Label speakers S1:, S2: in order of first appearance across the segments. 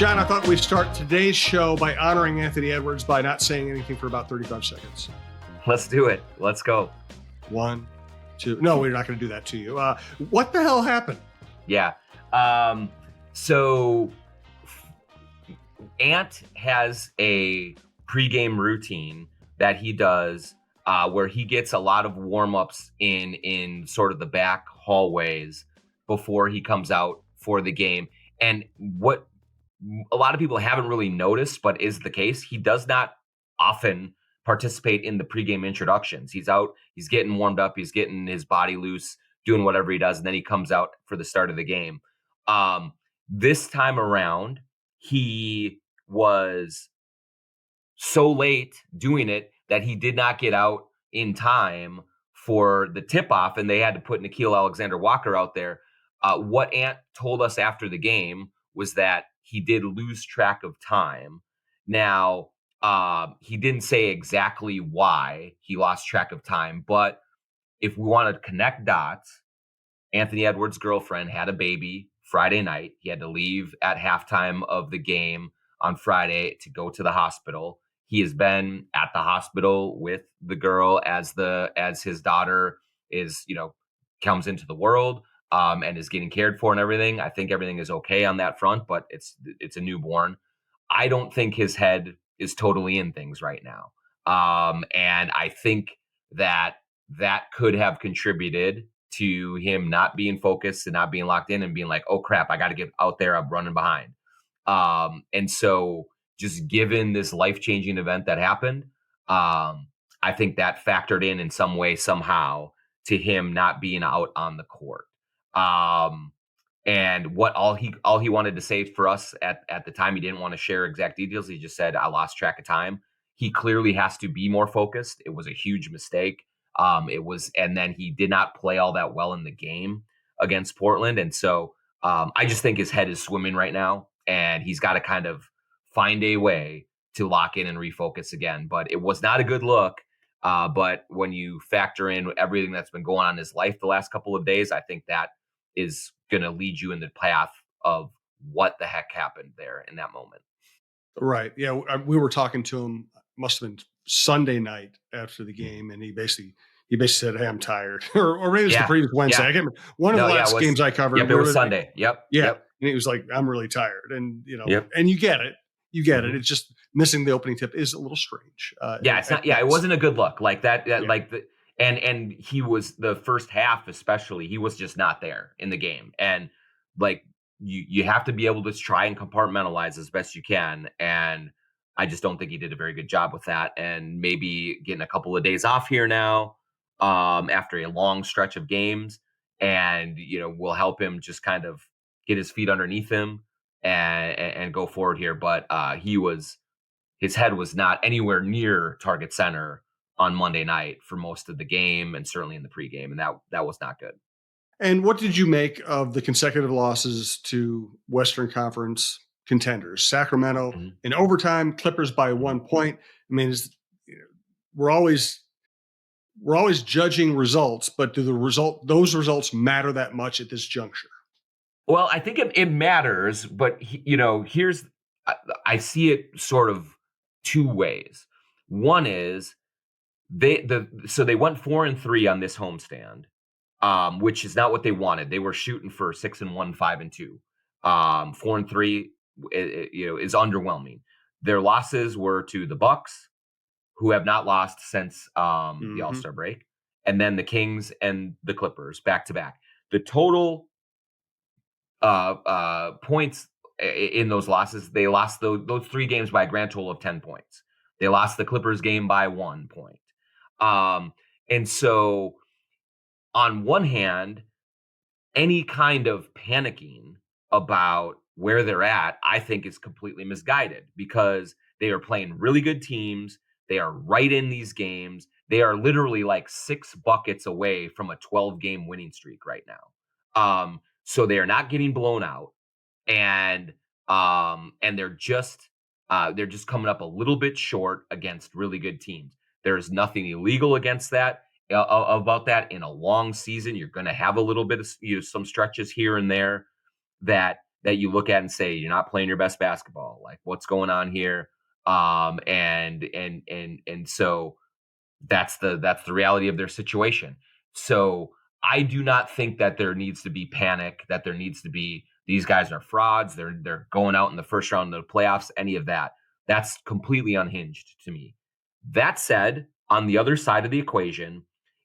S1: Jon, I thought we'd start today's show by honoring Anthony Edwards by not saying anything for about 35 seconds.
S2: Let's do it. Let's go.
S1: 1, 2. No, we're not going to do that to you. What the hell happened?
S2: Yeah. So Ant has a pregame routine that he does where he gets a lot of warm-ups in sort of the back hallways before he comes out for the game. And what a lot of people haven't really noticed, but is the case, he does not often participate in the pregame introductions. He's out, he's getting warmed up, he's getting his body loose, doing whatever he does, and then he comes out for the start of the game. This time around, he was so late doing it that he did not get out in time for the tip-off, and they had to put Nickeil Alexander-Walker out there. What Ant told us after the game was that he did lose track of time. Now, he didn't say exactly why he lost track of time, but if we want to connect dots, Anthony Edwards' girlfriend had a baby Friday night. He had to leave at halftime of the game on Friday to go to the hospital. He has been at the hospital with the girl as his daughter is, comes into the world. And is getting cared for and everything. I think everything is okay on that front, but it's a newborn. I don't think his head is totally in things right now. And I think that could have contributed to him not being focused and not being locked in and being like, oh crap, I got to get out there. I'm running behind. And so just given this life-changing event that happened, I think that factored in some way, somehow, to him not being out on the court. And what all he wanted to say for us at the time, he didn't want to share exact details. He just said, I lost track of time. He clearly has to be more focused. It was a huge mistake. And then he did not play all that well in the game against Portland. And so, I just think his head is swimming right now, and he's got to kind of find a way to lock in and refocus again. But it was not a good look. But when you factor in everything that's been going on in his life the last couple of days, I think that is going to lead you in the path of what the heck happened there in that moment.
S1: Right. Yeah. We were talking to him, must have been Sunday night after the game. And he basically said, hey, I'm tired. or maybe it was the previous Wednesday. I can't remember. One of the last games I covered.
S2: Yep, it was Sunday. Yep.
S1: And he was like, I'm really tired. And, and you get it. Mm-hmm. It's just missing the opening tip is a little strange.
S2: It wasn't a good look like that. And he was, the first half especially, he was just not there in the game. And like you have to be able to try and compartmentalize as best you can. And I just don't think he did a very good job with that. And maybe getting a couple of days off here now after a long stretch of games, and will help him just kind of get his feet underneath him and go forward here. But his head was not anywhere near target center on Monday night for most of the game, and certainly in the pregame, and that was not good.
S1: And what did you make of the consecutive losses to Western Conference contenders? Sacramento in overtime, Clippers by 1 point. I mean, we're always judging results, but do those results matter that much at this juncture?
S2: Well, I think it matters, but I see it sort of two ways. One is they went 4-3 on this homestand, which is not what they wanted. They were shooting for 6-1, 5-2. 4-3, is underwhelming. Their losses were to the Bucks, who have not lost since the All-Star break, and then the Kings and the Clippers back to back. The total points in those losses, they lost those 3 games by a grand total of 10 points. They lost the Clippers game by 1 point. And so on one hand, any kind of panicking about where they're at, I think is completely misguided, because they are playing really good teams. They are right in these games. They are literally like 6 buckets away from a 12-game winning streak right now. So they are not getting blown out, and they're just coming up a little bit short against really good teams. There's nothing illegal against that, about that. In a long season, you're going to have a little bit of some stretches here and there that that you look at and say, you're not playing your best basketball. Like, what's going on here? And so that's the reality of their situation. So I do not think that there needs to be panic, that there needs to be, these guys are frauds, they're going out in the first round of the playoffs, any of that. That's completely unhinged to me. That said, on the other side of the equation,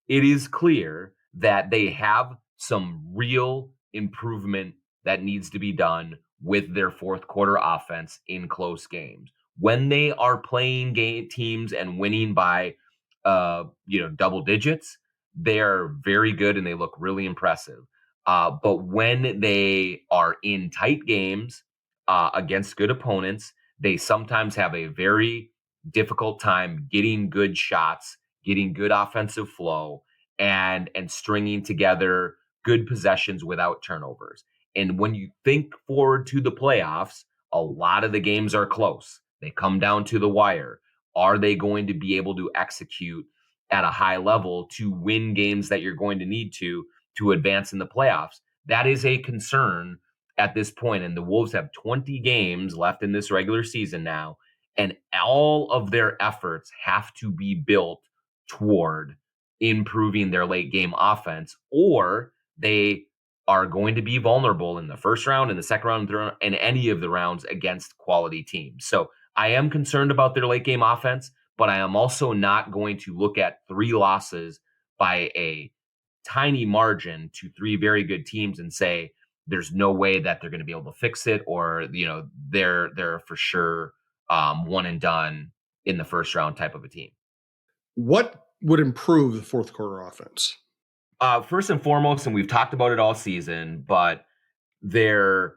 S2: it is clear that they have some real improvement that needs to be done with their fourth quarter offense in close games. When they are playing teams and winning by double digits, they're very good and they look really impressive. But when they are in tight games against good opponents, they sometimes have a very difficult time getting good shots, getting good offensive flow, and stringing together good possessions without turnovers. And when you think forward to the playoffs, a lot of the games are close. They come down to the wire. Are they going to be able to execute at a high level to win games that you're going to need to advance in the playoffs? That is a concern at this point. And the Wolves have 20 games left in this regular season now, and all of their efforts have to be built toward improving their late game offense, or they are going to be vulnerable in the first round, in the second round, and any of the rounds against quality teams. So I am concerned about their late game offense, but I am also not going to look at 3 losses by a tiny margin to 3 very good teams and say there's no way that they're going to be able to fix it, or they're for sure one and done in the first round type of a team.
S1: What would improve the fourth quarter offense?
S2: First and foremost, and we've talked about it all season, but their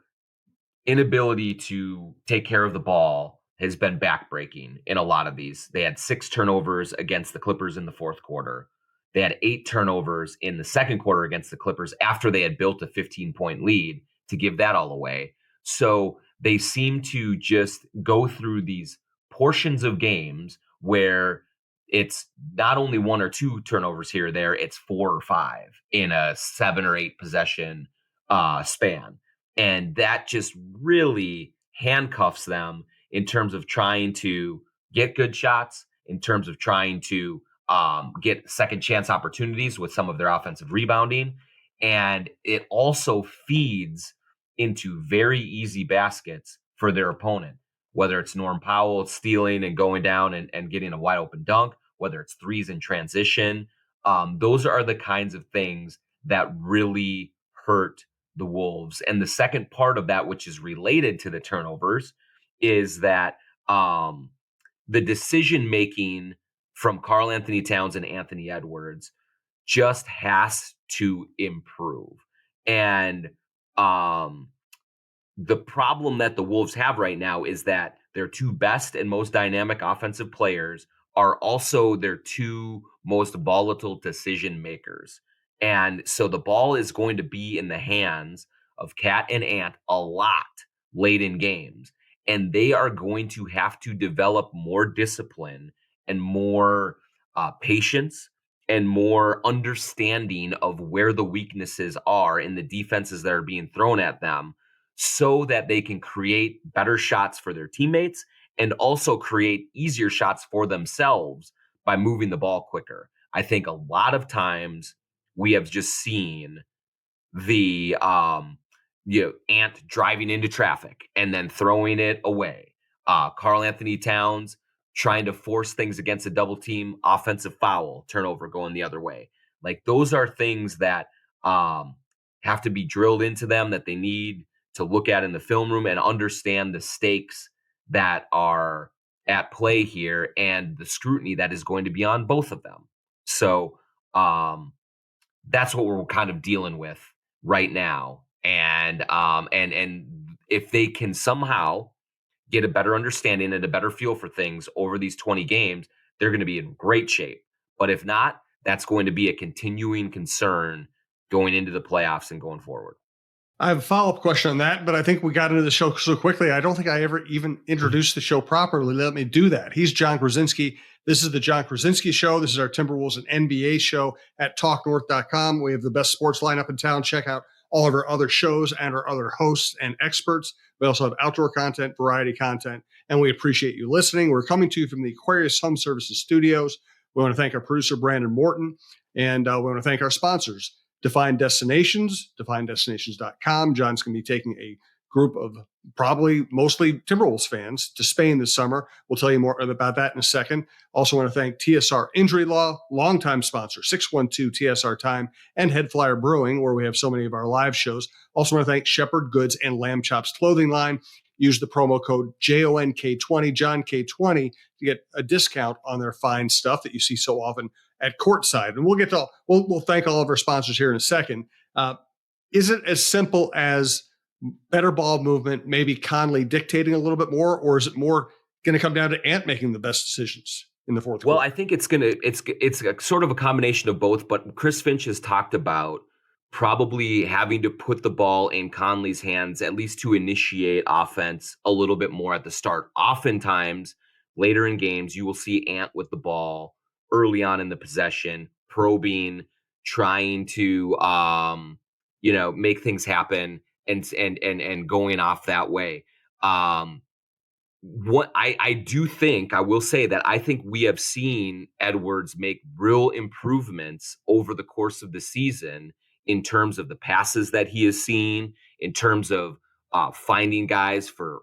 S2: inability to take care of the ball has been backbreaking in a lot of these. They had 6 turnovers against the Clippers in the fourth quarter. They had 8 turnovers in the second quarter against the Clippers after they had built a 15-point lead to give that all away. So they seem to just go through these portions of games where it's not only 1 or 2 turnovers here or there, it's 4 or 5 in a 7 or 8 possession span. And that just really handcuffs them in terms of trying to get good shots, in terms of trying to get second chance opportunities with some of their offensive rebounding. And it also feeds into very easy baskets for their opponent, whether it's Norm Powell stealing and going down and getting a wide open dunk, whether it's threes in transition. Those are the kinds of things that really hurt the Wolves. And the second part of that, which is related to the turnovers, is that the decision making from Karl Anthony Towns and Anthony Edwards just has to improve. And the problem that the Wolves have right now is that their 2 best and most dynamic offensive players are also their 2 most volatile decision makers. And so the ball is going to be in the hands of Cat and Ant a lot late in games. And they are going to have to develop more discipline and more patience and more understanding of where the weaknesses are in the defenses that are being thrown at them, so that they can create better shots for their teammates and also create easier shots for themselves by moving the ball quicker. I think a lot of times we have just seen the Ant driving into traffic and then throwing it away. Karl Anthony Towns trying to force things against a double team, offensive foul, turnover going the other way. Like, those are things that have to be drilled into them, that they need to look at in the film room and understand the stakes that are at play here and the scrutiny that is going to be on both of them. So that's what we're kind of dealing with right now. And if they can somehow get a better understanding and a better feel for things over these 20 games, they're going to be in great shape. But if not, that's going to be a continuing concern going into the playoffs and going forward.
S1: I have a follow-up question on that, but I think we got into the show so quickly, I don't think I ever even introduced the show properly. Let me do that. He's Jon Krawczynski. This is the Jon Krawczynski Show. This is our Timberwolves and NBA show at talknorth.com. We have the best sports lineup in town. Check out all of our other shows and our other hosts and experts. We also have outdoor content, variety content, and we appreciate you listening. We're coming to you from the Aquarius Home Services Studios. We want to thank our producer, Brandon Morton, and we want to thank our sponsors, Define Destinations, definedestinations.com. John's going to be taking a group of probably mostly Timberwolves fans to Spain this summer. We'll tell you more about that in a second. Also want to thank TSR Injury Law, longtime sponsor, 612 TSR Time, and Head Flyer Brewing, where we have so many of our live shows. Also want to thank Shepherd Goods and Lamb Chops Clothing Line. Use the promo code JONK20, John K20, to get a discount on their fine stuff that you see so often at courtside. And we'll thank all of our sponsors here in a second. Is it as simple as better ball movement, maybe Conley dictating a little bit more, or is it more going to come down to Ant making the best decisions in the fourth quarter?
S2: Well, I think it's a sort of a combination of both, but Chris Finch has talked about probably having to put the ball in Conley's hands, at least to initiate offense a little bit more at the start. Oftentimes, later in games, you will see Ant with the ball early on in the possession, probing, trying to make things happen and going off that way. What I do think, I will say that I think we have seen Edwards make real improvements over the course of the season in terms of the passes that he has seen, in terms of finding guys for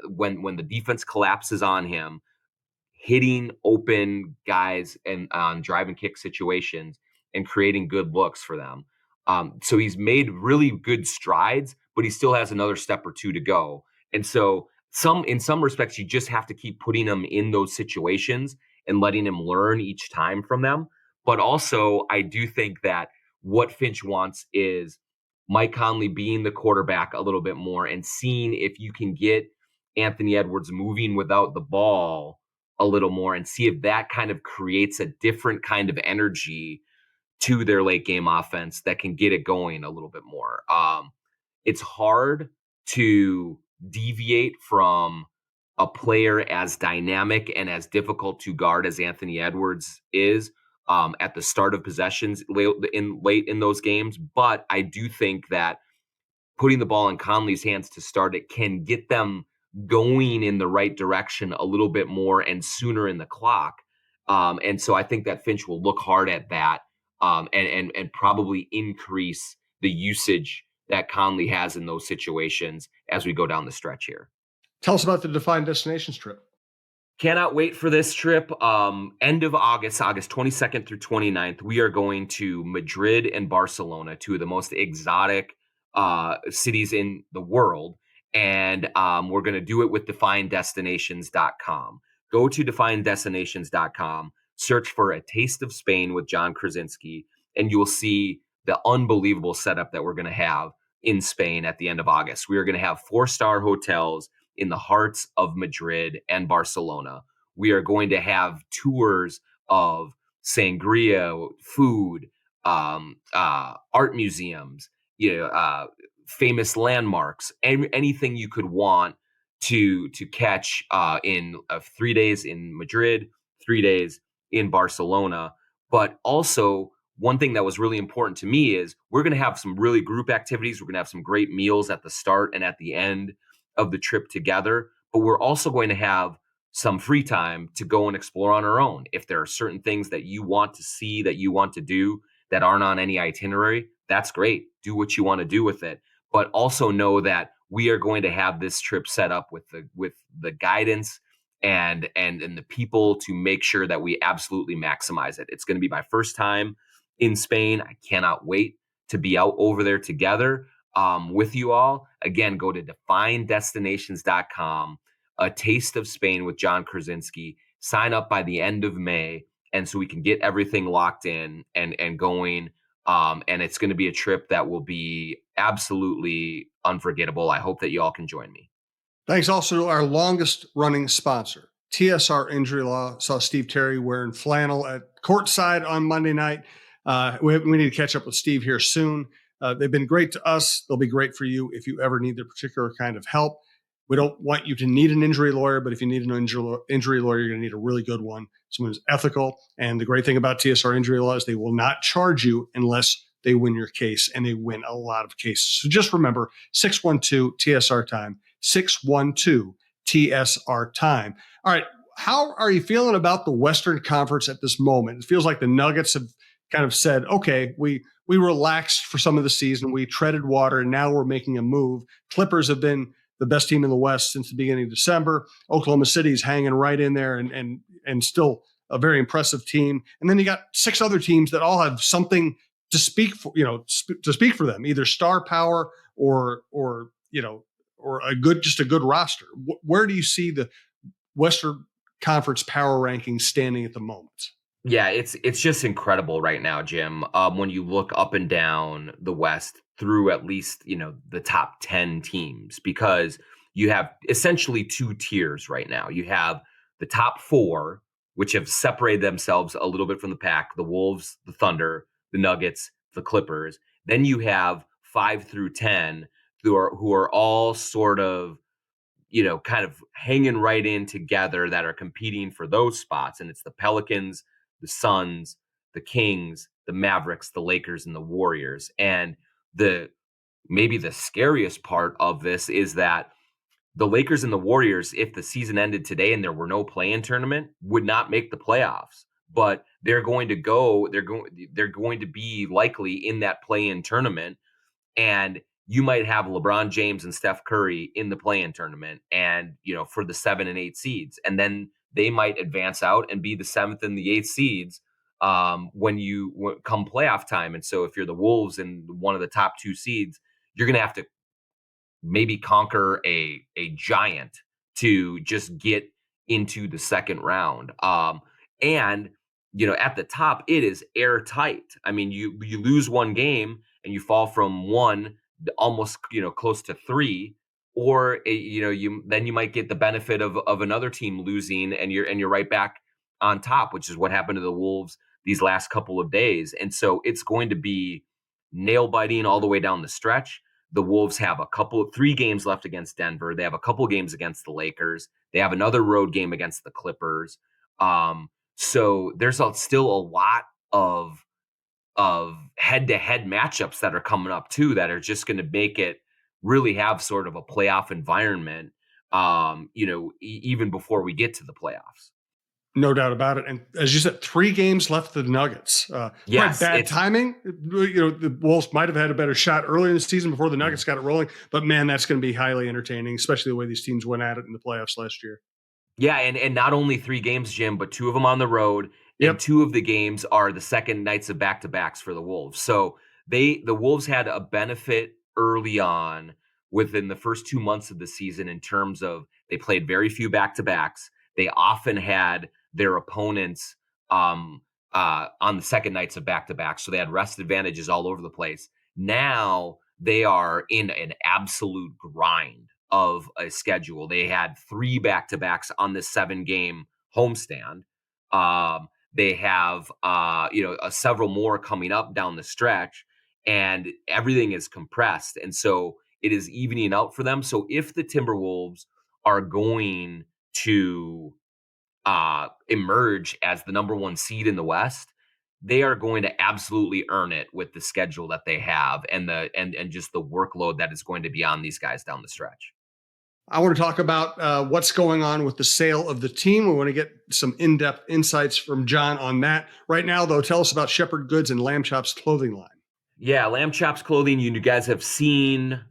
S2: when the defense collapses on him, hitting open guys and on drive and kick situations and creating good looks for them. So he's made really good strides, but he still has another step or two to go. And so in some respects, you just have to keep putting him in those situations and letting him learn each time from them. But also, I do think that what Finch wants is Mike Conley being the quarterback a little bit more and seeing if you can get Anthony Edwards moving without the ball a little more and see if that kind of creates a different kind of energy to their late game offense that can get it going a little bit more. It's hard to deviate from a player as dynamic and as difficult to guard as Anthony Edwards is at the start of possessions late in those games. But I do think that putting the ball in Conley's hands to start it can get them going in the right direction a little bit more and sooner in the clock. And so I think that Finch will look hard at that and probably increase the usage that Conley has in those situations as we go down the stretch here.
S1: Tell us about the Defined Destinations trip.
S2: Cannot wait for this trip. End of August 22nd through 29th, we are going to Madrid and Barcelona, two of the most exotic cities in the world. And we're going to do it with definedestinations.com. Go to definedestinations.com, search for A Taste of Spain with Jon Krawczynski, and you will see the unbelievable setup that we're going to have in Spain at the end of August. We are going to have 4-star hotels in the hearts of Madrid and Barcelona. We are going to have tours of sangria, food, art museums, famous landmarks, anything you could want to catch in 3 days in Madrid, 3 days in Barcelona. But also, one thing that was really important to me is we're going to have some really group activities. We're going to have some great meals at the start and at the end of the trip together. But we're also going to have some free time to go and explore on our own. If there are certain things that you want to see, that you want to do that aren't on any itinerary, that's great. Do what you want to do with it. But also know that we are going to have this trip set up with the guidance and the people to make sure that we absolutely maximize it. It's going to be my first time in Spain. I cannot wait to be out over there together with you all. Again, go to definedestinations.com, A Taste of Spain with Jon Krawczynski. Sign up by the end of May, and so we can get everything locked in and going. And it's going to be a trip that will be absolutely unforgettable. I hope that you all can join me.
S1: Thanks also to our longest running sponsor, TSR Injury Law. Saw Steve Terry wearing flannel at courtside on Monday night. We need to catch up with Steve here soon. They've been great to us. They'll be great for you if you ever need their particular kind of help. We don't want you to need an injury lawyer, but if you need an injury lawyer, you're going to need a really good one, someone who's ethical. And the great thing about TSR Injury Law is they will not charge you unless they win your case, and they win a lot of cases. So just remember 612 TSR time, 612 TSR time. All right. How are you feeling about the Western Conference at this moment? It feels like the Nuggets have kind of said, okay, we relaxed for some of the season. We treaded water, and now we're making a move. Clippers have been the best team in the West since the beginning of December. Oklahoma City's hanging right in there and still a very impressive team. And then you got 6 other teams that all have something to speak for, to speak for them, either star power or a good roster. Where do you see the Western Conference power rankings standing at the moment?
S2: Yeah, it's just incredible right now, Jim. When you look up and down the West through at least the top 10 teams, because you have essentially 2 tiers right now. You have the top 4, which have separated themselves a little bit from the pack: the Wolves, the Thunder, the Nuggets, the Clippers. Then you have 5 through 10 who are all sort of kind of hanging right in together, that are competing for those spots. And it's the Pelicans, the Suns, the Kings, the Mavericks, the Lakers, and the Warriors. And maybe the scariest part of this is that the Lakers and the Warriors, if the season ended today and there were no play-in tournament, would not make the playoffs. But they're going to be likely in that play-in tournament. And you might have LeBron James and Steph Curry in the play-in tournament, and for the 7 and 8 seeds, and then they might advance out and be the 7th and the 8th seeds when come playoff time. And so if you're the Wolves and one of the top 2 seeds, you're going to have to maybe conquer a giant to just get into the second round. And at the top, it is airtight. I mean, you lose one game and you fall from 1 almost close to 3, or you might get the benefit of another team losing, and you're right back on top, which is what happened to the Wolves these last couple of days. And so it's going to be nail biting all the way down the stretch. The Wolves have 3 games left against Denver. They have a couple games against the Lakers. They have another road game against the Clippers. So there's still a lot of head-to-head matchups that are coming up too, that are just going to make it really have sort of a playoff environment, even before we get to the playoffs.
S1: No doubt about it. And as you said, 3 games left for the Nuggets.
S2: Yes,
S1: bad timing. The Wolves might have had a better shot earlier in the season before the Nuggets got it rolling. But man, that's going to be highly entertaining, especially the way these teams went at it in the playoffs last year.
S2: Yeah, and not only 3 games, Jim, but 2 of them on the road.
S1: Yep.
S2: And 2 of the games are the second nights of back-to-backs for the Wolves. So the Wolves had a benefit early on within the first 2 months of the season in terms of they played very few back-to-backs. They often had their opponents on the second nights of back-to-back. So they had rest advantages all over the place. Now they are in an absolute grind of a schedule. They had 3 back-to-backs on this 7-game homestand. They have several more coming up down the stretch, and everything is compressed. And so it is evening out for them. So if the Timberwolves are going to emerge as the number 1 seed in the West, they are going to absolutely earn it with the schedule that they have and just the workload that is going to be on these guys down the stretch.
S1: I want to talk about what's going on with the sale of the team. We want to get some in-depth insights from Jon on that. Right now, though, tell us about Shepherd Goods and Lamb Chop's clothing line.
S2: Yeah, Lamb Chop's clothing. You guys have seen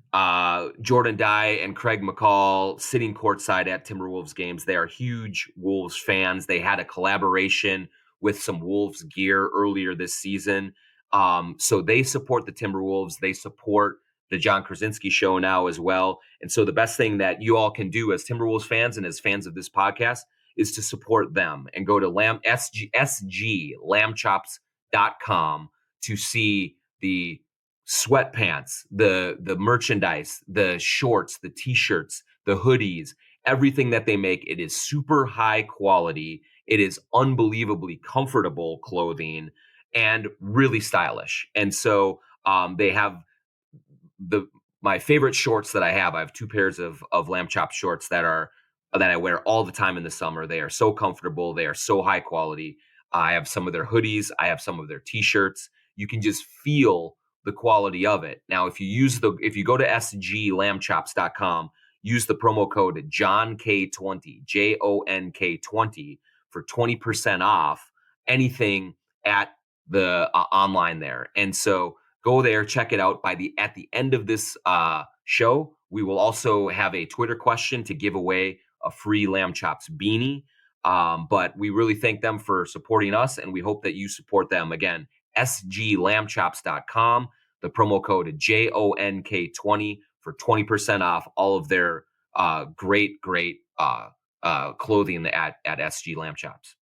S2: Jordan Dye and Craig McCall sitting courtside at Timberwolves games. They are huge Wolves fans. They had a collaboration with some Wolves gear earlier this season. So they support the Timberwolves. They support the Jon Krawczynski show now as well. And so the best thing that you all can do as Timberwolves fans and as fans of this podcast is to support them and go to lambchops.com to see the sweatpants, the merchandise, the shorts, the t-shirts, the hoodies, everything that they make. It is super high quality. It is unbelievably comfortable clothing and really stylish. And so they have my favorite shorts that I have. I have 2 pairs of Lamb Chop shorts that I wear all the time in the summer. They are so comfortable. They are so high quality. I have some of their hoodies. I have some of their t-shirts. You can just feel the quality of it. Now, if you go to sglambchops.com, use the promo code JONK20, JONK20 for 20% off anything at the online there. And so go there, check it out. At the end of this show, we will also have a Twitter question to give away a free Lamb Chops beanie. But we really thank them for supporting us, and we hope that you support them. Again, sglambchops.com, the promo code JONK20 for 20% off all of their great clothing at SG Lamb Chops.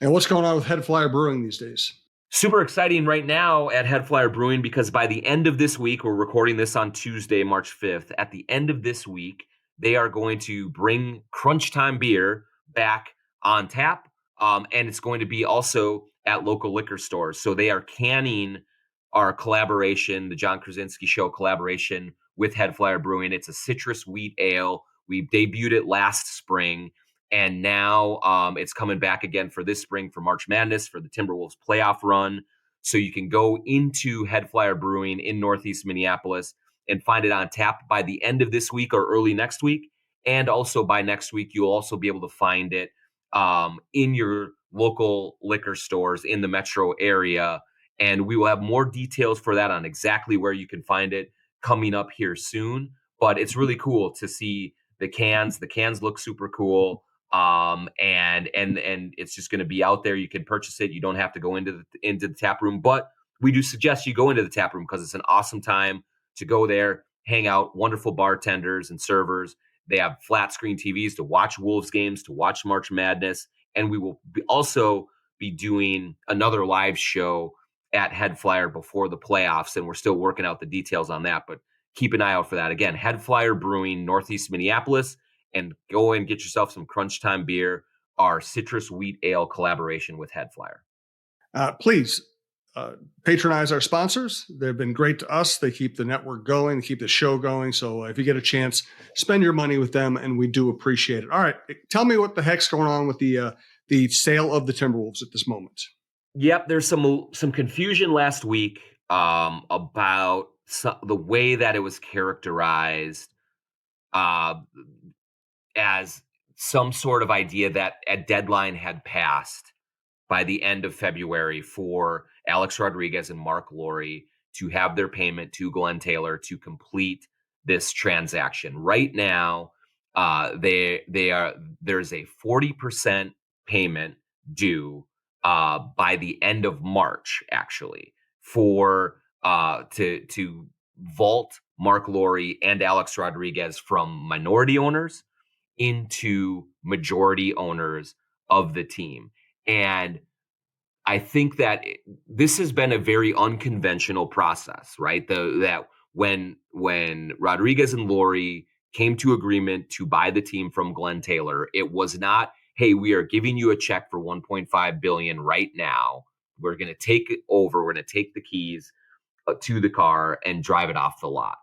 S1: And what's going on with Head Flyer Brewing these days?
S2: Super exciting right now at Head Flyer Brewing, because by the end of this week, we're recording this on Tuesday, March 5th. At the end of this week, they are going to bring Crunch Time beer back on tap. And it's going to be also at local liquor stores. So they are canning our collaboration, the Jon Krawczynski Show collaboration with Head Flyer Brewing. It's a citrus wheat ale. We debuted it last spring, and now it's coming back again for this spring for March Madness, for the Timberwolves playoff run. So you can go into Head Flyer Brewing in Northeast Minneapolis and find it on tap by the end of this week or early next week. And also by next week, you'll also be able to find it in your local liquor stores in the metro area. And we will have more details for that on exactly where you can find it coming up here soon. But it's really cool to see the cans. The cans look super cool. And it's just going to be out there. You can purchase it. You don't have to go into the tap room, but we do suggest you go into the tap room because it's an awesome time to go there, hang out, wonderful bartenders and servers. They have flat screen TVs to watch Wolves games, to watch March Madness. And we will also be doing another live show at Head Flyer before the playoffs. And we're still working out the details on that, but keep an eye out for that. Again, Head Flyer Brewing, Northeast Minneapolis, and go and get yourself some Crunch Time beer, our citrus wheat ale collaboration with Head Flyer.
S1: Please patronize our sponsors. They've been great to us. They keep the network going, keep the show going. So if you get a chance, spend your money with them, and we do appreciate it. All right, tell me what the heck's going on with the sale of the Timberwolves at this moment.
S2: Yep, there's some confusion last week about the way that it was characterized as some sort of idea that a deadline had passed by the end of February for Alex Rodriguez and Mark Lowry to have their payment to Glenn Taylor to complete this transaction. Right now, there's a 40% payment due by the end of March, actually, for to vault Mark Lowry and Alex Rodriguez from minority owners into majority owners of the team. And I think that this has been a very unconventional process, right? That when Rodriguez and Lowry came to agreement to buy the team from Glenn Taylor, it was not, hey, we are giving you a check for $1.5 billion right now. We're going to take it over. We're going to take the keys to the car and drive it off the lot.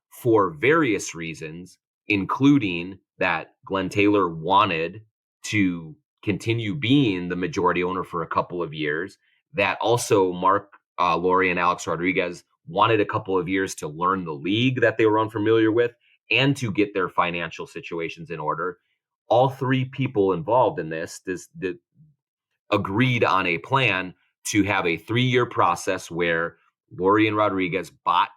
S2: For various reasons, including that Glenn Taylor wanted to continue being the majority owner for a couple of years, that also Mark Lowry and Alex Rodriguez wanted a couple of years to learn the league that they were unfamiliar with and to get their financial situations in order. All three people involved in this agreed on a plan to have a 3-year process where Lowry and Rodriguez bought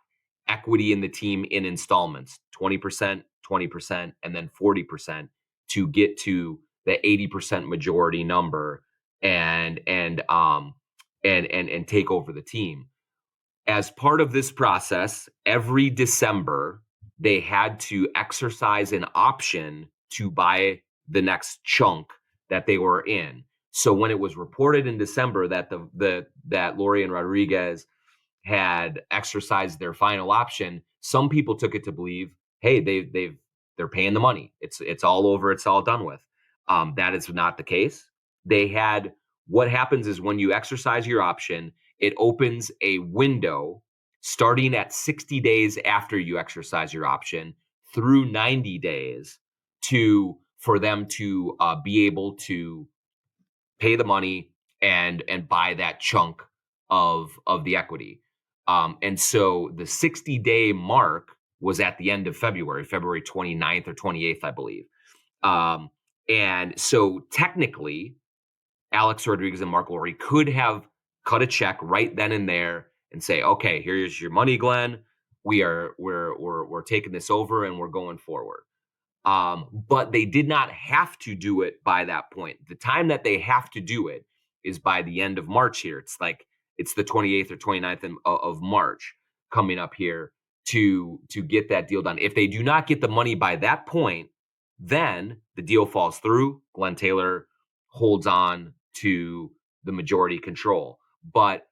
S2: equity in the team in installments, 20%, 20%, and then 40% to get to the 80% majority number and take over the team. As part of this process, every December, they had to exercise an option to buy the next chunk that they were in. So when it was reported in December that that Lowry and Rodriguez had exercised their final option, some people took it to believe, hey, they're paying the money. It's all over. It's all done with. That is not the case. What happens is when you exercise your option, it opens a window starting at 60 days after you exercise your option through 90 days for them to be able to pay the money and buy that chunk of the equity. And so the 60-day mark was at the end of February 29th or 28th, I believe. And so technically, Alex Rodriguez and Mark Lowry could have cut a check right then and there and say, okay, here's your money, Glenn. We're taking this over and we're going forward. But they did not have to do it by that point. The time that they have to do it is by the end of March here. It's the 28th or 29th of March coming up here to get that deal done. If they do not get the money by that point, then the deal falls through. Glenn Taylor holds on to the majority control. But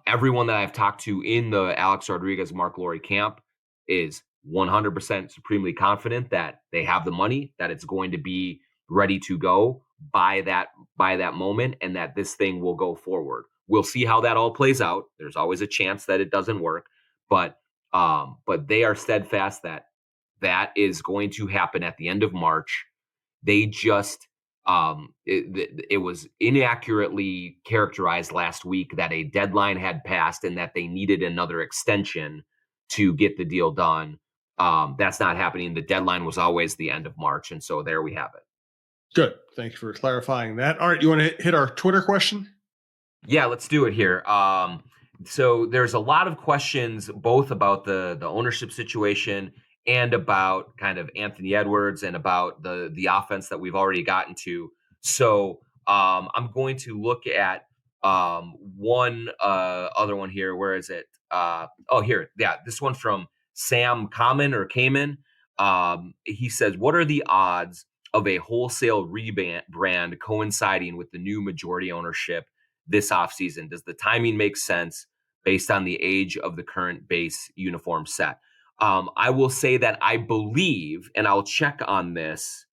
S2: everyone that I've talked to in the Alex Rodriguez, Mark Lowry camp is 100% supremely confident that they have the money, that it's going to be ready to go by that moment, and that this thing will go forward. We'll see how that all plays out. There's always a chance that it doesn't work, but they are steadfast that is going to happen at the end of March. They just it was inaccurately characterized last week that a deadline had passed and that they needed another extension to get the deal done. That's not happening. The deadline was always the end of March, and so there we have it.
S1: Good. Thank you for clarifying that. All right, you want to hit our Twitter question?
S2: Yeah, let's do it here. So there's a lot of questions both about the ownership situation and about kind of Anthony Edwards and about the offense that we've already gotten to. So I'm going to look at one other one here. Where is it? Here. Yeah, this one from Sam Kamen. He says, what are the odds of a wholesale rebrand coinciding with the new majority ownership this offseason? Does the timing make sense based on the age of the current base uniform set? I will say that I believe, and I'll check on this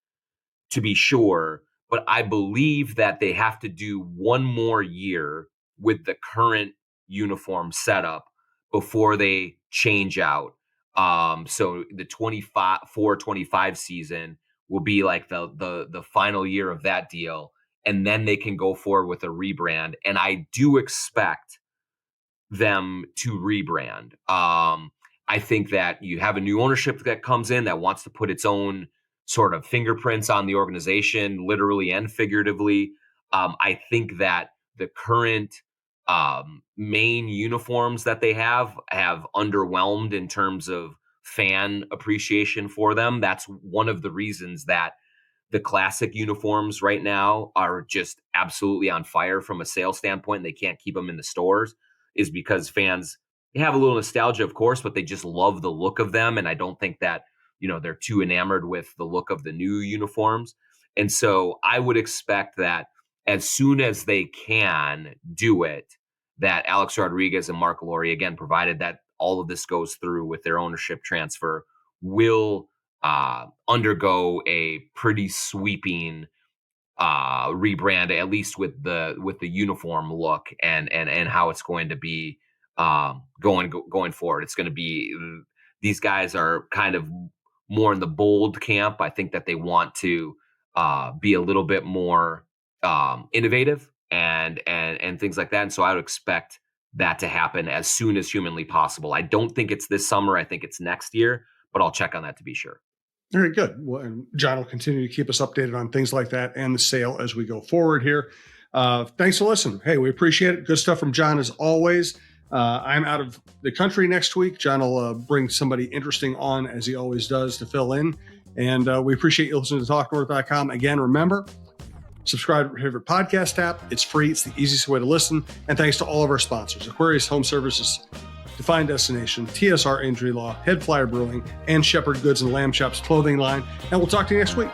S2: to be sure, but I believe that they have to do one more year with the current uniform setup before they change out. So the 24-25 season will be like the final year of that deal, and then they can go forward with a rebrand. And I do expect them to rebrand. I think that you have a new ownership that comes in that wants to put its own sort of fingerprints on the organization, literally and figuratively. I think that the current main uniforms that they have underwhelmed in terms of fan appreciation for them. That's one of the reasons that the classic uniforms right now are just absolutely on fire from a sales standpoint. They can't keep them in the stores, is because fans have a little nostalgia, of course, but they just love the look of them. And I don't think that, they're too enamored with the look of the new uniforms. And so I would expect that as soon as they can do it, that Alex Rodriguez and Mark Lowry, again, provided that all of this goes through with their ownership transfer, will undergo a pretty sweeping rebrand, at least with the uniform look and how it's going to be going forward. It's going to be, these guys are kind of more in the bold camp. I think that they want to be a little bit more innovative and things like that. And so I would expect that to happen as soon as humanly possible. I don't think it's this summer. I think it's next year, but I'll check on that to be sure.
S1: Very good. Well, and John will continue to keep us updated on things like that and the sale as we go forward here. Thanks for listening. Hey, we appreciate it. Good stuff from John as always. I'm out of the country next week. John will bring somebody interesting on, as he always does, to fill in. And we appreciate you listening to TalkNorth.com. Again, remember, subscribe to your favorite podcast app. It's free. It's the easiest way to listen. And thanks to all of our sponsors: Aquarius Home Services, Define Destination, TSR Injury Law, Head Flyer Brewing, and Shepherd Goods and Lamb Chops clothing line. And we'll talk to you next week.